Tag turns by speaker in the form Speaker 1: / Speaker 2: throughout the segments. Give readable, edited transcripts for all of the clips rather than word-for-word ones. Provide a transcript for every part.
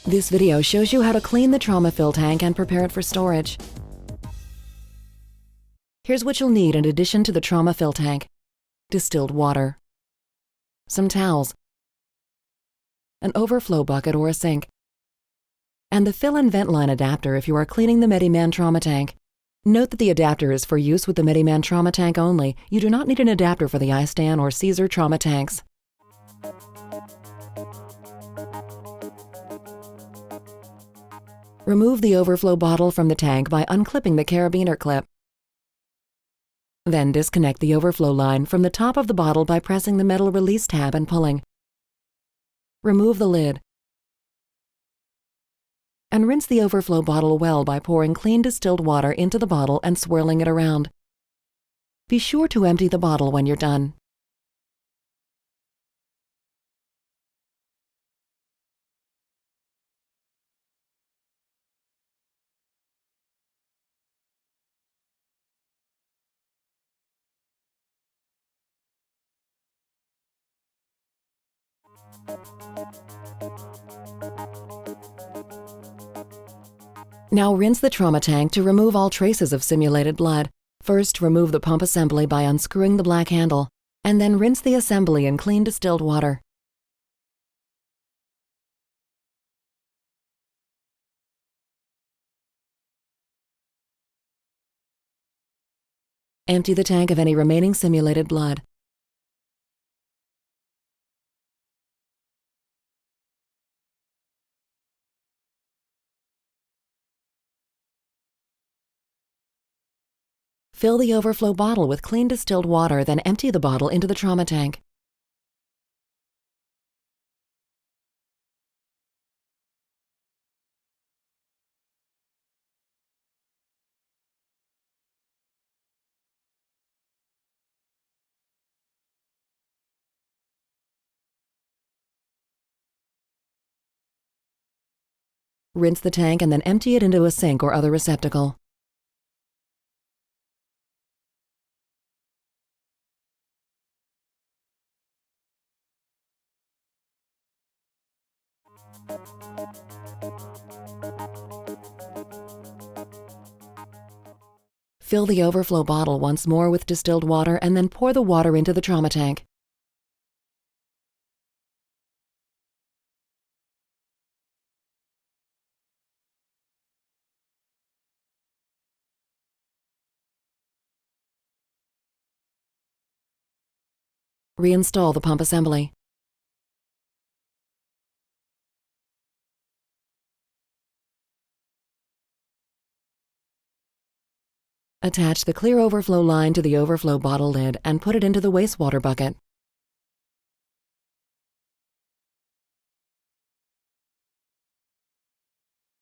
Speaker 1: This video shows you how to clean the trauma fill tank and prepare it for storage. Here's what you'll need in addition to the trauma fill tank: distilled water, some towels, an overflow bucket or a sink, and the fill and vent line adapter if you are cleaning the Mediman trauma tank. Note that the adapter is for use with the Mediman trauma tank only. You do not need an adapter for the iStan or Caesar trauma tanks. Remove the overflow bottle from the tank by unclipping the carabiner clip. Then disconnect the overflow line from the top of the bottle by pressing the metal release tab and pulling. Remove the lid. And rinse the overflow bottle well by pouring clean distilled water into the bottle and swirling it around. Be sure to empty the bottle when you're done. Now rinse the trauma tank to remove all traces of simulated blood. First, remove the pump assembly by unscrewing the black handle, and then rinse the assembly in clean distilled water. Empty the tank of any remaining simulated blood. Fill the overflow bottle with clean distilled water, then empty the bottle into the trauma tank. Rinse the tank and then empty it into a sink or other receptacle. Fill the overflow bottle once more with distilled water and then pour the water into the trauma tank. Reinstall the pump assembly. Attach the clear overflow line to the overflow bottle lid and put it into the wastewater bucket.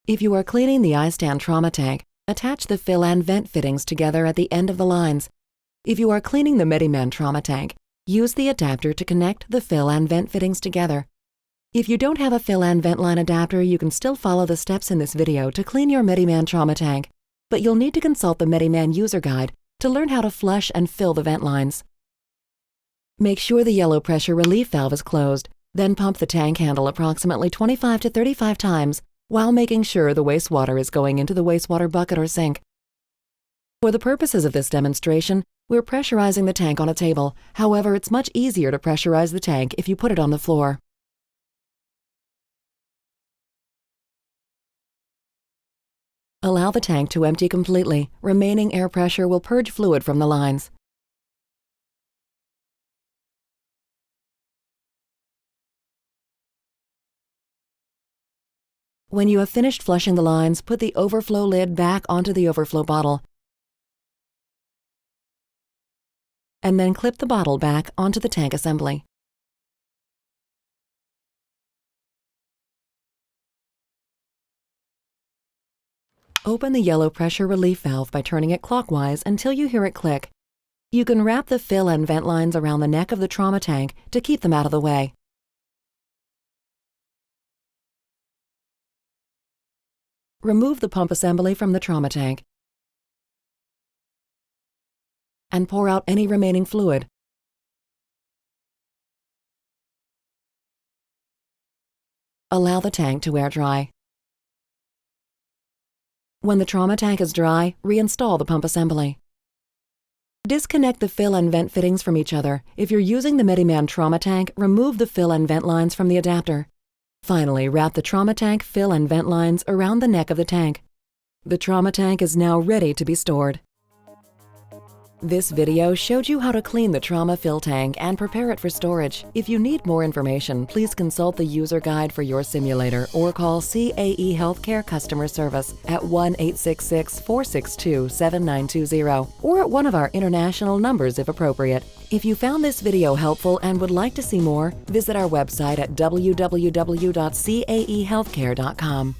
Speaker 1: If you are cleaning the iStan trauma tank, attach the fill and vent fittings together at the end of the lines. If you are cleaning the Mediman trauma tank, use the adapter to connect the fill and vent fittings together. If you don't have a fill and vent line adapter, you can still follow the steps in this video to clean your Mediman trauma tank, but you'll need to consult the Mediman user guide to learn how to flush and fill the vent lines. Make sure the yellow pressure relief valve is closed, then pump the tank handle approximately 25 to 35 times while making sure the wastewater is going into the wastewater bucket or sink. For the purposes of this demonstration, we're pressurizing the tank on a table. However, it's much easier to pressurize the tank if you put it on the floor. Allow the tank to empty completely. Remaining air pressure will purge fluid from the lines. When you have finished flushing the lines, put the overflow lid back onto the overflow bottle, and then clip the bottle back onto the tank assembly. Open the yellow pressure relief valve by turning it clockwise until you hear it click. You can wrap the fill and vent lines around the neck of the trauma tank to keep them out of the way. Remove the pump assembly from the trauma tank and pour out any remaining fluid. Allow the tank to air dry. When the trauma tank is dry, reinstall the pump assembly. Disconnect the fill and vent fittings from each other. If you're using the Mediman trauma tank, remove the fill and vent lines from the adapter. Finally, wrap the trauma tank fill and vent lines around the neck of the tank. The trauma tank is now ready to be stored. This video showed you how to clean the trauma fill tank and prepare it for storage. If you need more information, please consult the user guide for your simulator or call CAE Healthcare Customer Service at 1-866-462-7920 or at one of our international numbers if appropriate. If you found this video helpful and would like to see more, visit our website at www.caehealthcare.com.